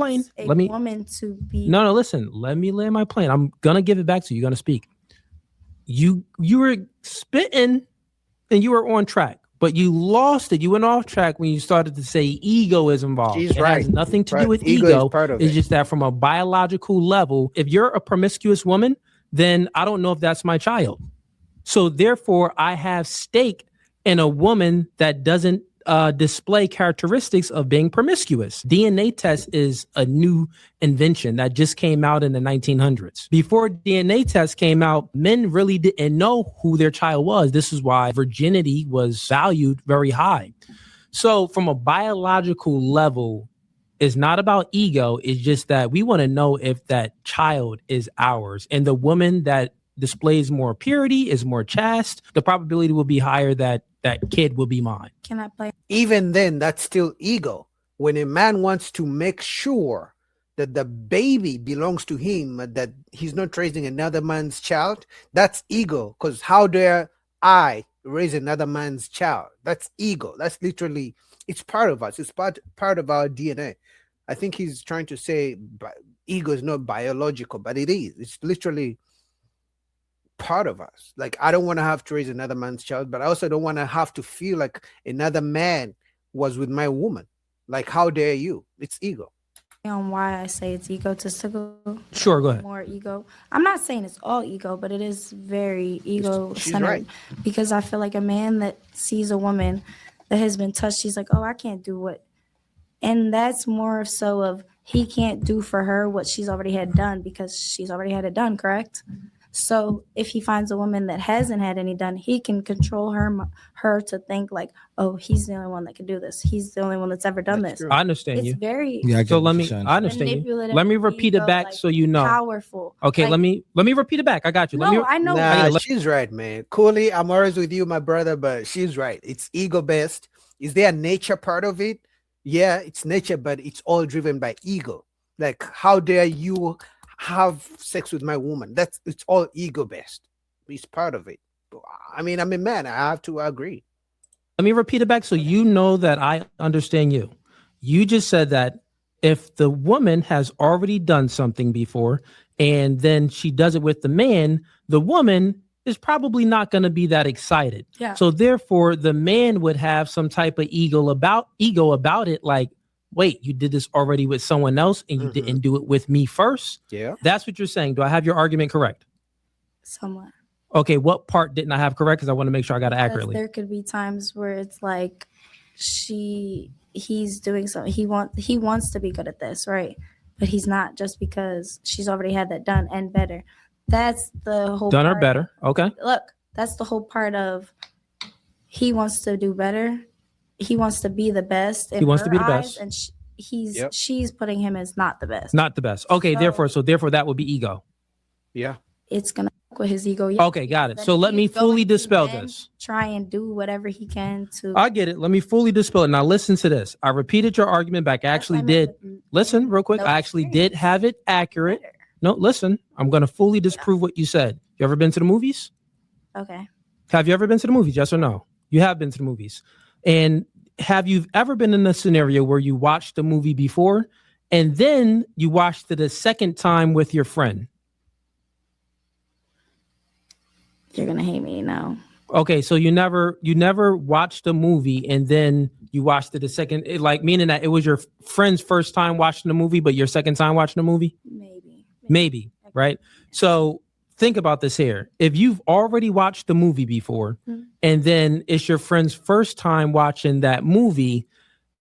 plane. a Let me woman to be. no, listen. Let me land my plane. I'm gonna give it back to you. You're gonna speak. You were spitting and you were on track, but you lost it. You went off track when you started to say ego is involved. She's It right. has nothing to do with Ego is ego. part of It's it. just that from a biological level, if you're a promiscuous woman, then I don't know if that's my child. So therefore, I have stake in a woman that doesn't display characteristics of being promiscuous. DNA test is a new invention that just came out in the 1900s. Before DNA test came out, men really didn't know who their child was. This is why virginity was valued very high. So from a biological level, it's not about ego. It's just that we want to know if that child is ours. And the woman that displays more purity, is more chaste, the probability will be higher that that kid will be mine. Can I play? Even then, that's still ego. When a man wants to make sure that the baby belongs to him, that he's not raising another man's child, that's ego. Because how dare I raise another man's child? That's ego. That's literally, it's part of us. It's part of our DNA. I think he's trying to say ego is not biological, but it is. It's literally part of us. Like, I don't want to have to raise another man's child, but I also don't want to have to feel like another man was with my woman. Like, how dare you? It's ego. On why I say it's egotistical. Sure, go ahead. More ego. I'm not saying it's all ego, but it is very ego-centered. right. Because I feel like a man that sees a woman that has been touched, he's like, oh, I can't do what. And that's more so of he can't do for her what she's already had done because she's already had it done, correct? So if he finds a woman that hasn't had any done, he can control her to think like, oh, he's the only one that can do this. He's the only one that's ever done this. I understand It's you. very Yeah, I get So what let you're me. saying. I understand you. manipulative, Let me repeat it ego, back like, so you know. powerful. Okay, Like, let me repeat it back. I got you. Let No, me. I know. Nah, let- she's right, man. Cooley, I'm always with you, my brother, but she's right. It's ego based. Is there a nature part of it? Yeah, it's nature, but it's all driven by ego. Like, how dare you have sex with my woman? It's all ego based. It's part of it. I mean, I'm a man. I have to agree. Let me repeat it back so you know that I understand you. You just said that if the woman has already done something before and then she does it with the man, the woman is probably not going to be that excited. Yeah. So therefore, the man would have some type of ego about it, like, wait, you did this already with someone else and you didn't do it with me first? Yeah. That's what you're saying. Do I have your argument correct? Somewhat. Okay, what part didn't I have correct? Because I want to make sure I got it Because accurately. there could be times where it's like he's doing something. He wants to be good at this, right? But he's not just because she's already had that done and better. That's the whole Done or part. better. Okay. Look, that's the whole part of he wants to do better. He wants to be the best. He wants to her be the eyes, best. and he's Yep. she's putting him as not the best. Not the best. Okay, So- therefore that would be ego. Yeah. It's gonna fuck with his ego. Yeah. Okay, got it. Then So let me he's going fully to dispel then this. Try and do whatever he can to. I get it. Let me fully dispel it. Now listen to this. I repeated your argument back. I actually did. Listen real quick. No I actually did experience. have it accurate. Better. No, listen. I'm going to fully disprove what you said. You ever been to the movies? Okay. Have you ever been to the movies? Yes or no? You have been to the movies. And have you ever been in a scenario where you watched the movie before and then you watched it a second time with your friend? You're gonna hate me now. Okay, so you never watched a movie and then you watched it a second, like meaning that it was your friend's first time watching the movie, but your second time watching the movie? Maybe, right? So think about this here. If you've already watched the movie before and then it's your friend's first time watching that movie,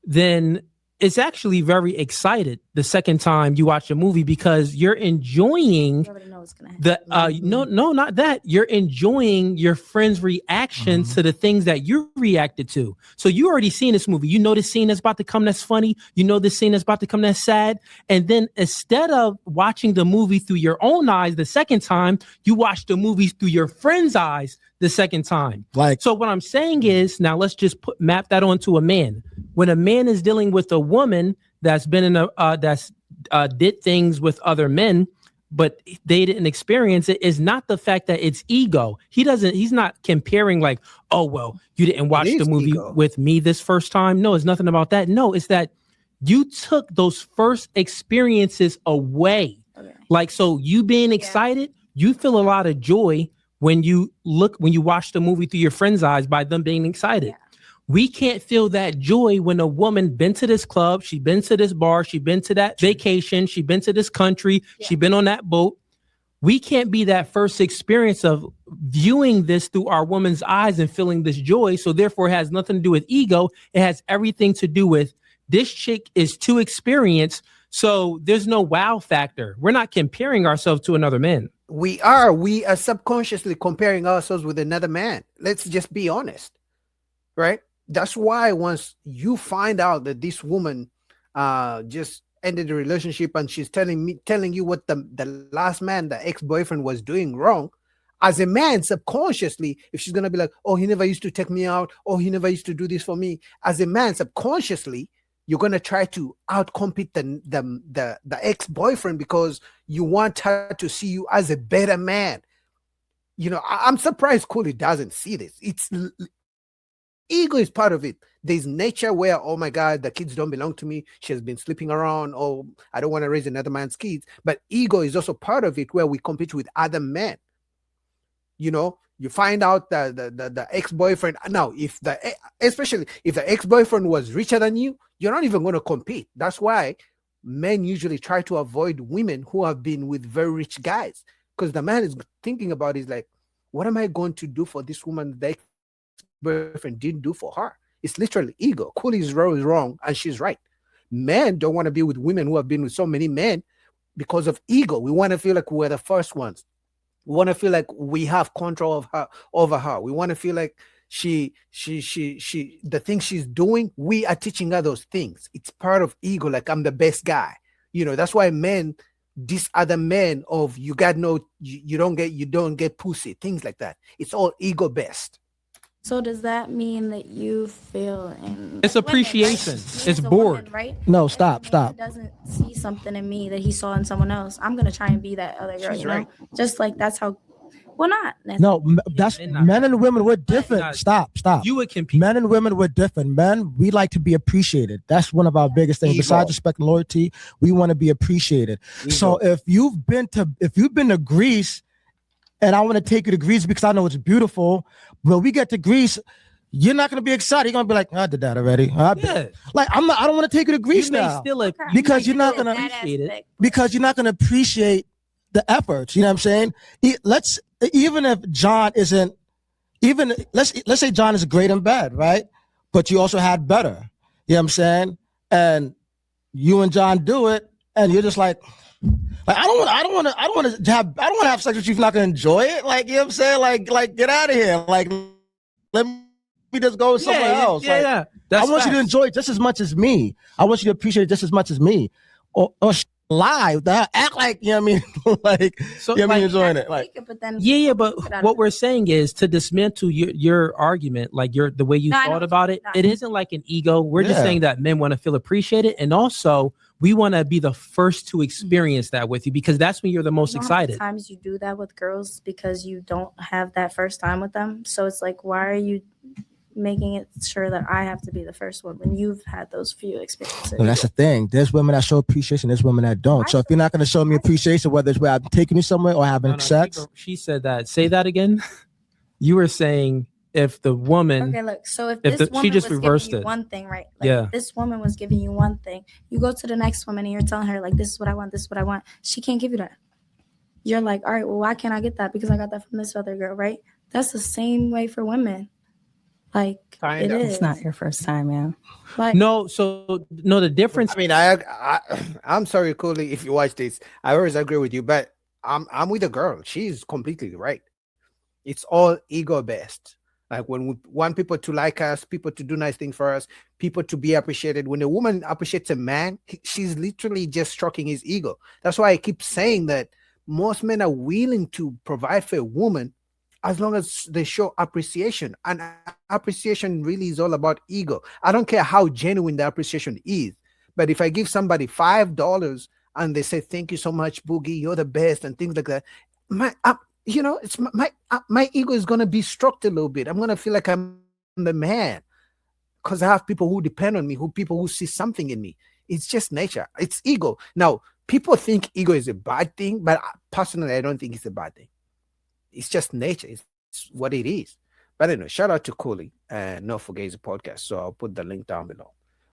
then it's actually very excited the second time you watch a movie because you're enjoying You already know what's gonna happen. no, not that. You're enjoying your friend's reaction to the things that you reacted to. So you already seen this movie. You know this scene that's about to come that's funny. You know this scene that's about to come that's sad. And then instead of watching the movie through your own eyes the second time, you watch the movie through your friend's eyes the second time. Like, So what I'm saying is, now let's just map that onto a man. When a man is dealing with a woman that's been in did things with other men, but they didn't experience it, is not the fact that it's ego. He's not comparing like, oh, well, you didn't watch the is movie ego. with me this first time. No, it's nothing about that. No, it's that You took those first experiences away. Okay. Like, so you being excited, you feel a lot of joy when you watch the movie through your friend's eyes by them being excited. Yeah. We can't feel that joy when a woman been to this club, she been to this bar, she been to that vacation, she been to this country, she been on that boat. We can't be that first experience of viewing this through our woman's eyes and feeling this joy. So therefore, it has nothing to do with ego. It has everything to do with this chick is too experienced. So there's no wow factor. We're not comparing ourselves to another man. We are subconsciously comparing ourselves with another man. Let's just be honest, right? That's why once you find out that this woman just ended the relationship and she's telling you what the last man, the ex-boyfriend, was doing wrong, as a man, subconsciously, if she's gonna be like, oh, he never used to take me out, oh, he never used to do this for me, as a man, subconsciously, you're gonna try to outcompete the ex-boyfriend because you want her to see you as a better man. You know, I'm surprised Cooley doesn't see this. It's ego is part of it. There's nature where, oh my God, the kids don't belong to me. She has been sleeping around. Oh, I don't want to raise another man's kids. But ego is also part of it where we compete with other men. You know, you find out that the ex-boyfriend. Now, especially if the ex-boyfriend was richer than you, you're not even going to compete. That's why men usually try to avoid women who have been with very rich guys, because the man is thinking about is like, what am I going to do for this woman that boyfriend didn't do for her? It's literally ego. Cooley's is wrong and she's right. Men don't want to be with women who have been with so many men because of ego. We want to feel like we're the first ones. We want to feel like we have control over her. We want to feel like she the things she's doing, we are teaching her those things. It's part of ego, like I'm the best guy. You know, that's why men, these other men of you don't get pussy, things like that. It's all ego based. So does that mean that you feel it's appreciation? It's bored, right? No, If stop. a man doesn't see something in me that he saw in someone else, I'm gonna try and be that other girl. She's you know, right. just like that's how. Well, not No, that's men and women. We're different. Stop. You would compete. Men and women were different. Men, we like to be appreciated. That's one of our biggest things. Ego. Besides respect and loyalty, we want to be appreciated. Ego. So if you've been to Greece, and I want to take you to Greece because I know it's beautiful, when we get to Greece, you're not going to be excited. You're going to be like, I did that already. Yeah. Like I don't want to take you to Greece You may now still because you're not That going to appreciate it. aspect. because you're not going to appreciate the efforts. You know what I'm saying? Even if John isn't, let's say John is great in bed, right? But you also had better. You know what I'm saying? And you and John do it, and you're just like I don't want to have sex with you if you're not gonna enjoy it. Like, you know what I'm saying? Like get out of here. Like, let me just go somewhere else. Yeah, Like, yeah. That's I want you to facts. enjoy it just as much as me. I want you to appreciate it just as much as me. Or lie, act like, you know what I mean? Like, So, you know what I mean? like, Enjoying it. Like, But then Yeah, but Put out what of- we're saying is to dismantle your argument, like the way you No, I know thought what about you it. mean. It isn't like an ego. We're just Yeah. saying that men want to feel appreciated, and also we want to be the first to experience that with you because that's when you're the most you know how many excited. times you do that with girls because you don't have that first time with them. So it's like, why are you making it sure that I have to be the first one when you've had those few experiences? well, that's the thing. There's women that show appreciation. There's women that don't. So if you're not going to show me appreciation, whether it's where I'm taking you somewhere or having No, sex, she said that. Say that again. You were saying if the woman, Okay, look. So if If this she woman just was reversed giving you it. one thing, right? Like, Yeah. if this woman was giving you one thing, you go to the next woman and you're telling her like, "This is what I want. This is what I want." She can't give you that. You're like, "All right, well, why can't I get that? Because I got that from this other girl, right?" That's the same way for women. Like it Kinda. is. It's not your first time, man. Like no, so no, the difference. I mean, I'm sorry, Cooley, if you watch this. I always agree with you, but I'm with the girl. She's completely right. It's all ego based. Like when we want people to like us, people to do nice things for us, people to be appreciated. When a woman appreciates a man, she's literally just stroking his ego. That's why I keep saying that most men are willing to provide for a woman as long as they show appreciation. And appreciation really is all about ego. I don't care how genuine the appreciation is. But if I give somebody $5 and they say, "Thank you so much, Boogie, you're the best," and things like that, it's my ego is gonna be stroked a little bit. I'm gonna feel like I'm the man because I have people who depend on me, people who see something in me. It's just nature. It's ego. Now, people think ego is a bad thing, but personally, I don't think it's a bad thing. It's just nature. It's what it is. But anyway, shout out to Cooley, and don't forget his podcast. So I'll put the link down below.